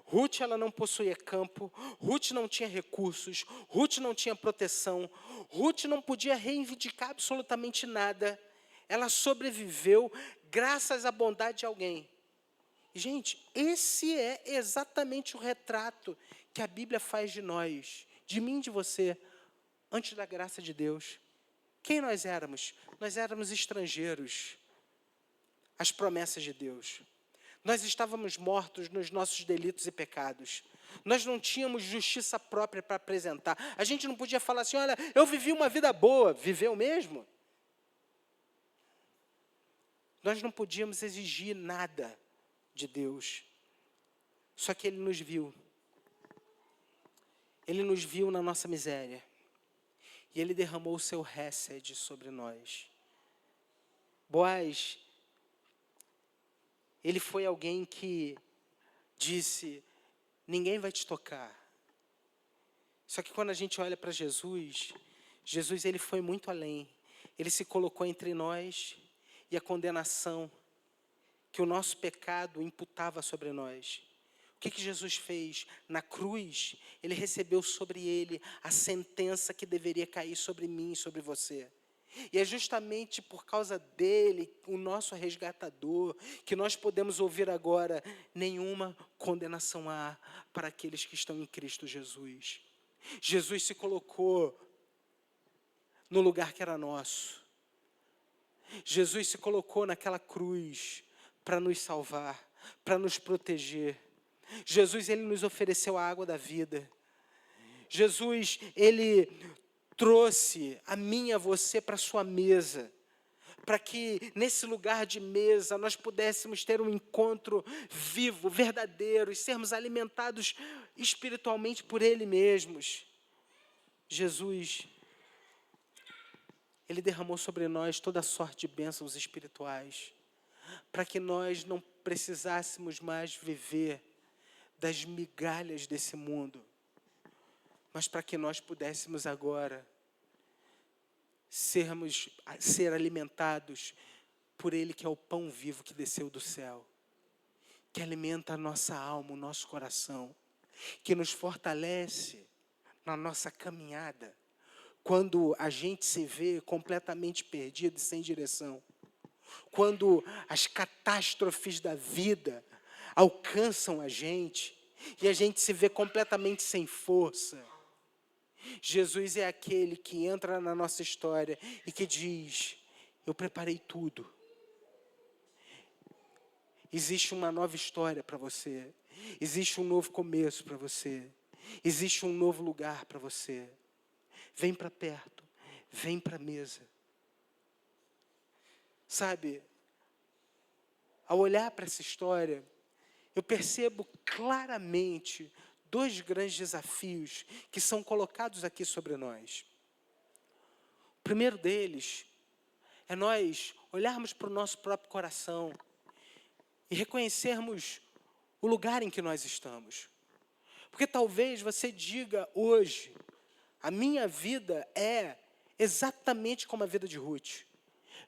Ruth ela não possuía campo. Ruth não tinha recursos. Ruth não tinha proteção. Ruth não podia reivindicar absolutamente nada. Ela sobreviveu graças à bondade de alguém. Gente, esse é exatamente o retrato que a Bíblia faz de nós, de mim e de você, antes da graça de Deus. Quem nós éramos? Nós éramos estrangeiros às promessas de Deus. Nós estávamos mortos nos nossos delitos e pecados. Nós não tínhamos justiça própria para apresentar. A gente não podia falar assim: olha, eu vivi uma vida boa. Viveu mesmo? Nós não podíamos exigir nada de Deus. Só que Ele nos viu. Ele nos viu na nossa miséria. E Ele derramou o seu Hesed sobre nós. Boaz, ele foi alguém que disse: ninguém vai te tocar. Só que quando a gente olha para Jesus, Jesus ele foi muito além. Ele se colocou entre nós e a condenação que o nosso pecado imputava sobre nós. O que Jesus fez? Na cruz, ele recebeu sobre ele a sentença que deveria cair sobre mim e sobre você. E é justamente por causa dele, o nosso resgatador, que nós podemos ouvir agora: nenhuma condenação há para aqueles que estão em Cristo Jesus. Jesus se colocou no lugar que era nosso. Jesus se colocou naquela cruz para nos salvar, para nos proteger. Jesus, ele nos ofereceu a água da vida. Jesus, ele trouxe a mim e a você para a sua mesa, para que nesse lugar de mesa nós pudéssemos ter um encontro vivo, verdadeiro, e sermos alimentados espiritualmente por Ele mesmos. Jesus, ele derramou sobre nós toda sorte de bênçãos espirituais, para que nós não precisássemos mais viver das migalhas desse mundo, mas para que nós pudéssemos agora ser alimentados por Ele, que é o pão vivo que desceu do céu, que alimenta a nossa alma, o nosso coração, que nos fortalece na nossa caminhada, quando a gente se vê completamente perdido e sem direção, quando as catástrofes da vida alcançam a gente e a gente se vê completamente sem força. Jesus é aquele que entra na nossa história e que diz: eu preparei tudo. Existe uma nova história para você. Existe um novo começo para você. Existe um novo lugar para você. Vem para perto. Vem para a mesa. Sabe, ao olhar para essa história, eu percebo claramente dois grandes desafios que são colocados aqui sobre nós. O primeiro deles é nós olharmos para o nosso próprio coração e reconhecermos o lugar em que nós estamos. Porque talvez você diga hoje: a minha vida é exatamente como a vida de Ruth.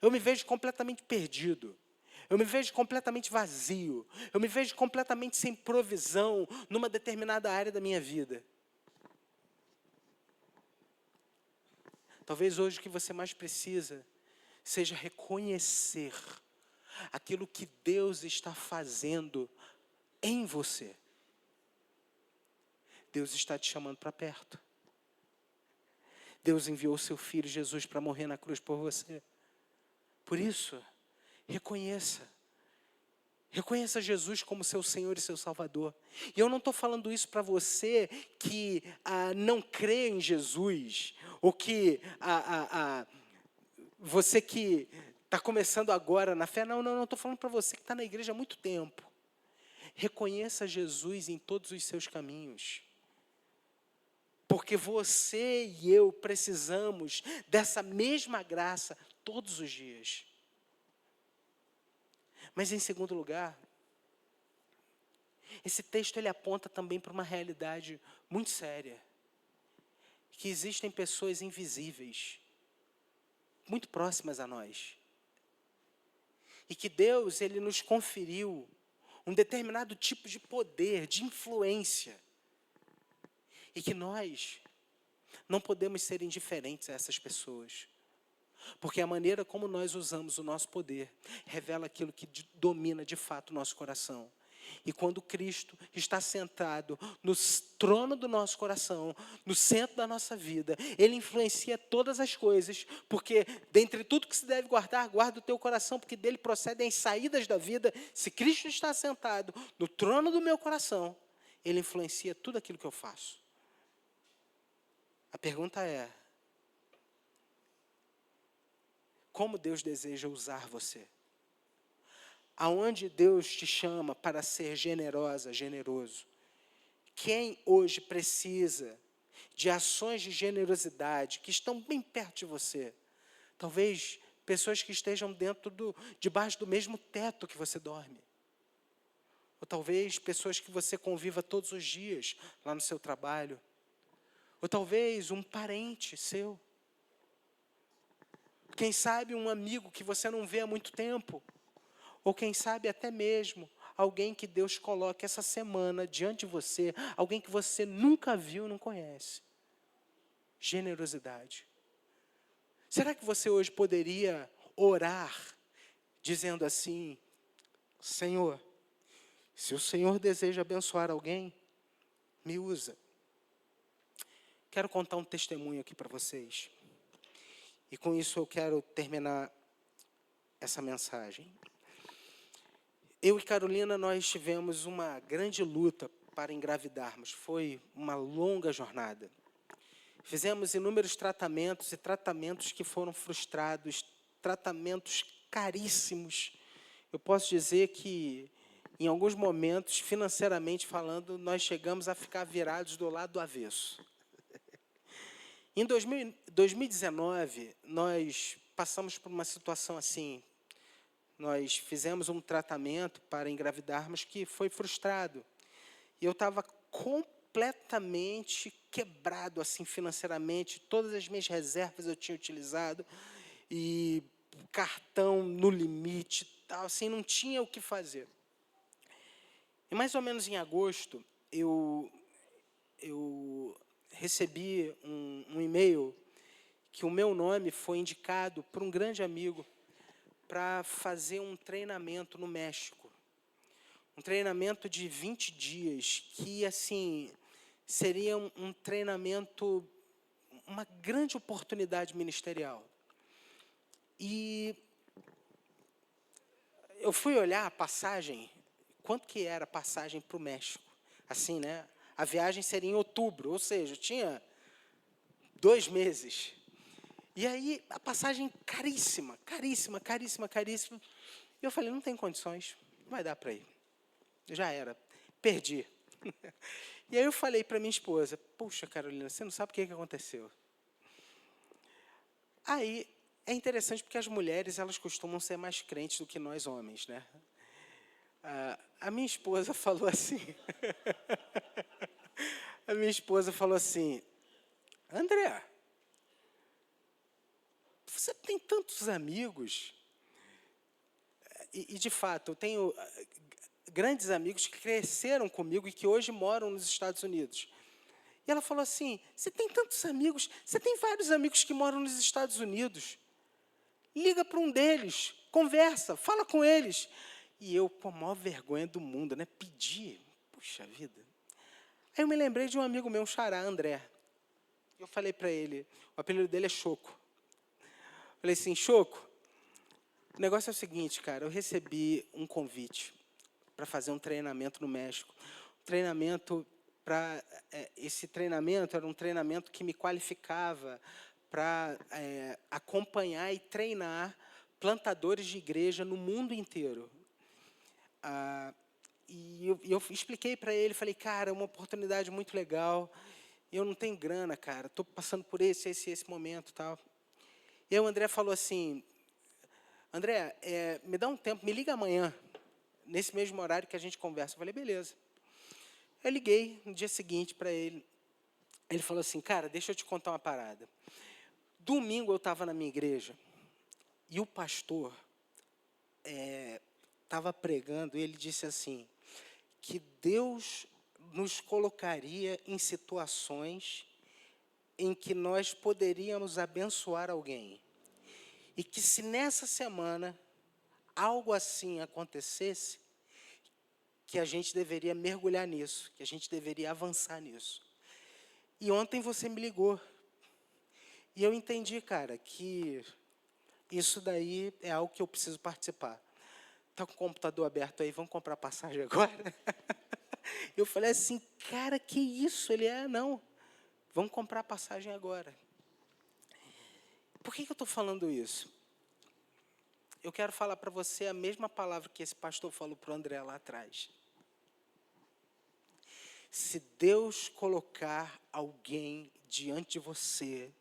Eu me vejo completamente perdido. Eu me vejo completamente vazio. Eu me vejo completamente sem provisão numa determinada área da minha vida. Talvez hoje o que você mais precisa seja reconhecer aquilo que Deus está fazendo em você. Deus está te chamando para perto. Deus enviou o seu Filho Jesus para morrer na cruz por você. Por isso, reconheça. Reconheça Jesus como seu Senhor e seu Salvador. E eu não estou falando isso para você que não crê em Jesus, ou que você que está começando agora na fé. Não estou falando para você que está na igreja há muito tempo. Reconheça Jesus em todos os seus caminhos. Porque você e eu precisamos dessa mesma graça todos os dias. Mas em segundo lugar, esse texto ele aponta também para uma realidade muito séria. Que existem pessoas invisíveis, muito próximas a nós. E que Deus ele nos conferiu um determinado tipo de poder, de influência. E que nós não podemos ser indiferentes a essas pessoas. Porque a maneira como nós usamos o nosso poder revela aquilo que domina de fato o nosso coração. E quando Cristo está sentado no trono do nosso coração, no centro da nossa vida, Ele influencia todas as coisas, porque dentre tudo que se deve guardar, guarda o teu coração, porque dele procedem as saídas da vida. Se Cristo está sentado no trono do meu coração, Ele influencia tudo aquilo que eu faço. A pergunta é: como Deus deseja usar você? Aonde Deus te chama para ser generosa, generoso? Quem hoje precisa de ações de generosidade que estão bem perto de você? Talvez pessoas que estejam debaixo do mesmo teto que você dorme. Ou talvez pessoas que você conviva todos os dias lá no seu trabalho. Ou talvez um parente seu. Quem sabe um amigo que você não vê há muito tempo. Ou quem sabe até mesmo alguém que Deus coloque essa semana diante de você, alguém que você nunca viu, não conhece. Generosidade. Será que você hoje poderia orar dizendo assim: Senhor, se o Senhor deseja abençoar alguém, me usa. Quero contar um testemunho aqui para vocês. E com isso eu quero terminar essa mensagem. Eu e Carolina, nós tivemos uma grande luta para engravidarmos. Foi uma longa jornada. Fizemos inúmeros tratamentos e tratamentos que foram frustrados, tratamentos caríssimos. Eu posso dizer que, em alguns momentos, financeiramente falando, nós chegamos a ficar virados do lado do avesso. Em 2019, nós passamos por uma situação assim. Nós fizemos um tratamento para engravidarmos que foi frustrado. E eu estava completamente quebrado assim financeiramente. Todas as minhas reservas eu tinha utilizado. E cartão no limite, tal, assim, não tinha o que fazer. E mais ou menos em agosto, eu recebi um e-mail que o meu nome foi indicado por um grande amigo para fazer um treinamento no México. Um treinamento de 20 dias, que, assim, seria um treinamento, uma grande oportunidade ministerial. E eu fui olhar a passagem, quanto que era a passagem para o México. Assim, né? A viagem seria em outubro, ou seja, tinha 2 meses. E aí, a passagem caríssima, caríssima, caríssima, caríssima. E eu falei, não tem condições, não vai dar para ir. Já era, perdi. E aí eu falei para minha esposa, puxa, Carolina, você não sabe o que aconteceu. Aí, é interessante porque as mulheres, elas costumam ser mais crentes do que nós homens, né? A minha esposa falou assim, a minha esposa falou assim, André, você tem tantos amigos, e de fato, eu tenho grandes amigos que cresceram comigo e que hoje moram nos Estados Unidos. E ela falou assim, você tem tantos amigos, você tem vários amigos que moram nos Estados Unidos. Liga para um deles, conversa, fala com eles. E eu, com a maior vergonha do mundo, né? Pedi, puxa vida. Aí eu me lembrei de um amigo meu, um xará, André. Eu falei para ele, o apelido dele é Choco. Falei assim, Choco, o negócio é o seguinte, cara, eu recebi um convite para fazer um treinamento no México. Esse treinamento era um treinamento que me qualificava para acompanhar e treinar plantadores de igreja no mundo inteiro. E eu expliquei para ele, falei, cara, é uma oportunidade muito legal, eu não tenho grana, cara, estou passando por esse momento, tal. E aí o André falou assim, André, me dá um tempo, me liga amanhã, nesse mesmo horário que a gente conversa. Eu falei, beleza. Eu liguei no dia seguinte para ele. Ele falou assim, cara, deixa eu te contar uma parada. Domingo eu estava na minha igreja e o pastor estava pregando e ele disse assim, que Deus nos colocaria em situações em que nós poderíamos abençoar alguém. E que se nessa semana algo assim acontecesse, que a gente deveria mergulhar nisso, que a gente deveria avançar nisso. E ontem você me ligou. E eu entendi, cara, que isso daí é algo que eu preciso participar. Está com o computador aberto aí, vamos comprar passagem agora? Eu falei assim, cara, que isso? Ele, não, vamos comprar passagem agora. Por que eu estou falando isso? Eu quero falar para você a mesma palavra que esse pastor falou para o André lá atrás. Se Deus colocar alguém diante de você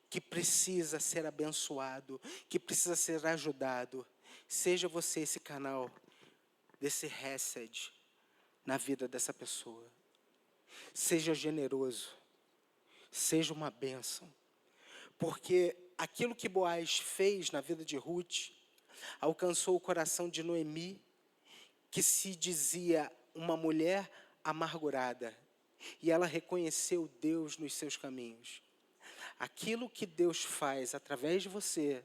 que precisa ser abençoado, que precisa ser ajudado, seja você esse canal desse Hesed na vida dessa pessoa. Seja generoso, seja uma bênção. Porque aquilo que Boaz fez na vida de Ruth alcançou o coração de Noemi, que se dizia uma mulher amargurada. E ela reconheceu Deus nos seus caminhos. Aquilo que Deus faz através de você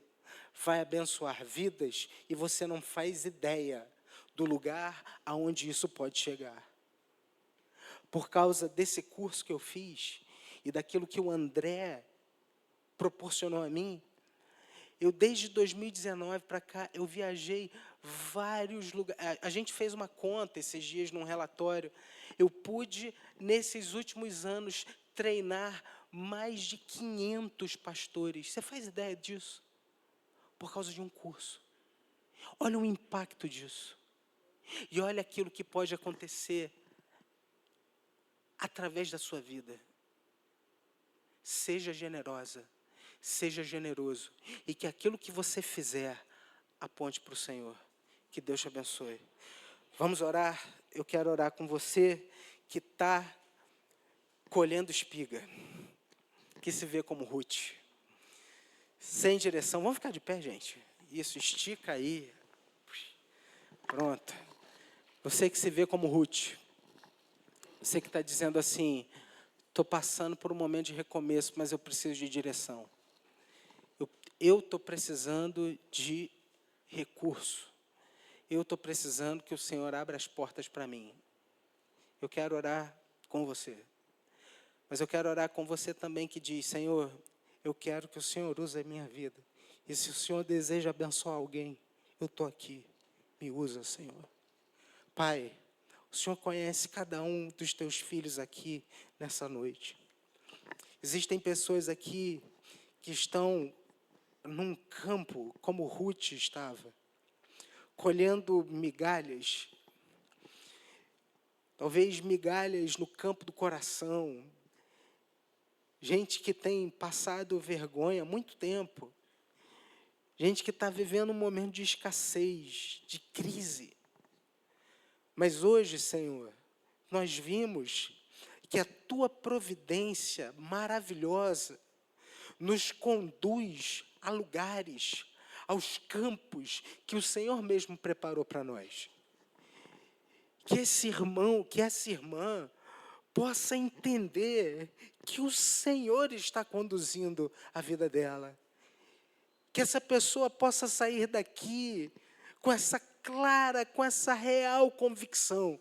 vai abençoar vidas e você não faz ideia do lugar aonde isso pode chegar. Por causa desse curso que eu fiz e daquilo que o André proporcionou a mim, eu desde 2019 para cá, eu viajei vários lugares. A gente fez uma conta esses dias num relatório. Eu pude, nesses últimos anos, treinar mais de 500 pastores. Você faz ideia disso? Por causa de um curso. Olha o impacto disso. E olha aquilo que pode acontecer através da sua vida. Seja generosa. Seja generoso. E que aquilo que você fizer, aponte para o Senhor. Que Deus te abençoe. Vamos orar? Eu quero orar com você que está colhendo espiga. Que se vê como Ruth. Sem direção. Vamos ficar de pé, gente. Isso, estica aí. Pronto. Você que se vê como Ruth. Você que está dizendo assim, estou passando por um momento de recomeço, mas eu preciso de direção. Eu estou precisando de recurso. Eu estou precisando que o Senhor abra as portas para mim. Eu quero orar com você. Mas eu quero orar com você também que diz, Senhor, eu quero que o Senhor use a minha vida. E se o Senhor deseja abençoar alguém, eu estou aqui. Me usa, Senhor. Pai, o Senhor conhece cada um dos teus filhos aqui nessa noite. Existem pessoas aqui que estão num campo, como Ruth estava, colhendo migalhas, talvez migalhas no campo do coração, gente que tem passado vergonha há muito tempo, gente que está vivendo um momento de escassez, de crise. Mas hoje, Senhor, nós vimos que a Tua providência maravilhosa nos conduz a lugares, aos campos que o Senhor mesmo preparou para nós. Que esse irmão, que essa irmã possa entender que o Senhor está conduzindo a vida dela. Que essa pessoa possa sair daqui com essa clara, com essa real convicção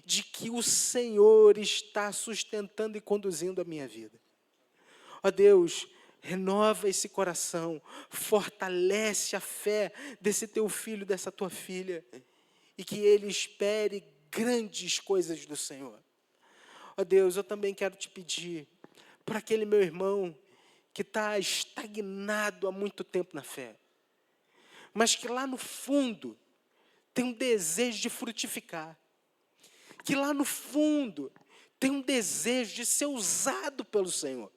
de que o Senhor está sustentando e conduzindo a minha vida. Ó Deus, renova esse coração, fortalece a fé desse teu filho, dessa tua filha, e que ele espere grandes coisas do Senhor. Ó Deus, eu também quero te pedir, para aquele meu irmão que está estagnado há muito tempo na fé, mas que lá no fundo tem um desejo de frutificar, que lá no fundo tem um desejo de ser usado pelo Senhor,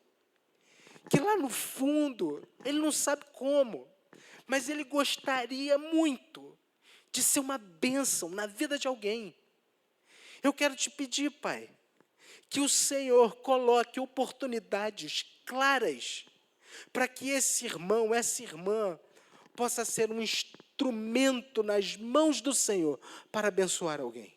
que lá no fundo, ele não sabe como, mas ele gostaria muito de ser uma bênção na vida de alguém. Eu quero te pedir, Pai, que o Senhor coloque oportunidades claras para que esse irmão, essa irmã, possa ser um instrumento nas mãos do Senhor para abençoar alguém.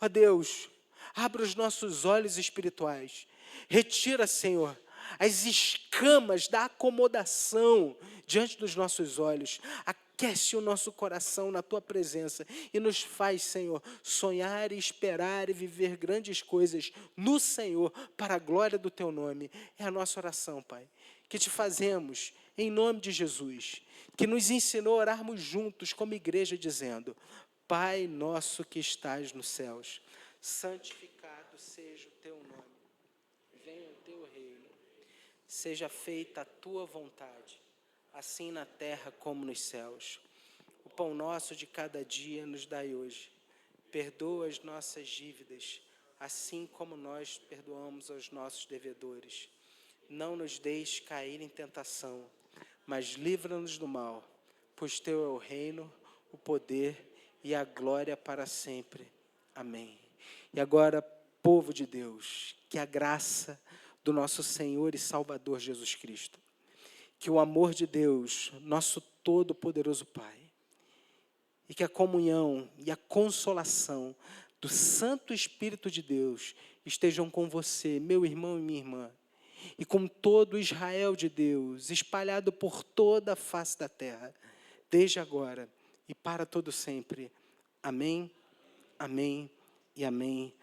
Ó Deus, abra os nossos olhos espirituais. Retira, Senhor, as escamas da acomodação diante dos nossos olhos. Aquece o nosso coração na Tua presença e nos faz, Senhor, sonhar e esperar e viver grandes coisas no Senhor para a glória do Teu nome. É a nossa oração, Pai, que te fazemos em nome de Jesus, que nos ensinou a orarmos juntos como igreja, dizendo, Pai nosso que estás nos céus, santificado seja o Teu nome. Venha o Teu reino. Seja feita a Tua vontade, assim na terra como nos céus. O pão nosso de cada dia nos dai hoje. Perdoa as nossas dívidas, assim como nós perdoamos aos nossos devedores. Não nos deixes cair em tentação, mas livra-nos do mal, pois Teu é o reino, o poder e a glória para sempre. Amém. E agora, povo de Deus, que a graça do nosso Senhor e Salvador Jesus Cristo. Que o amor de Deus, nosso todo-poderoso Pai, e que a comunhão e a consolação do Santo Espírito de Deus estejam com você, meu irmão e minha irmã, e com todo Israel de Deus, espalhado por toda a face da terra, desde agora e para todo sempre. Amém, amém e amém.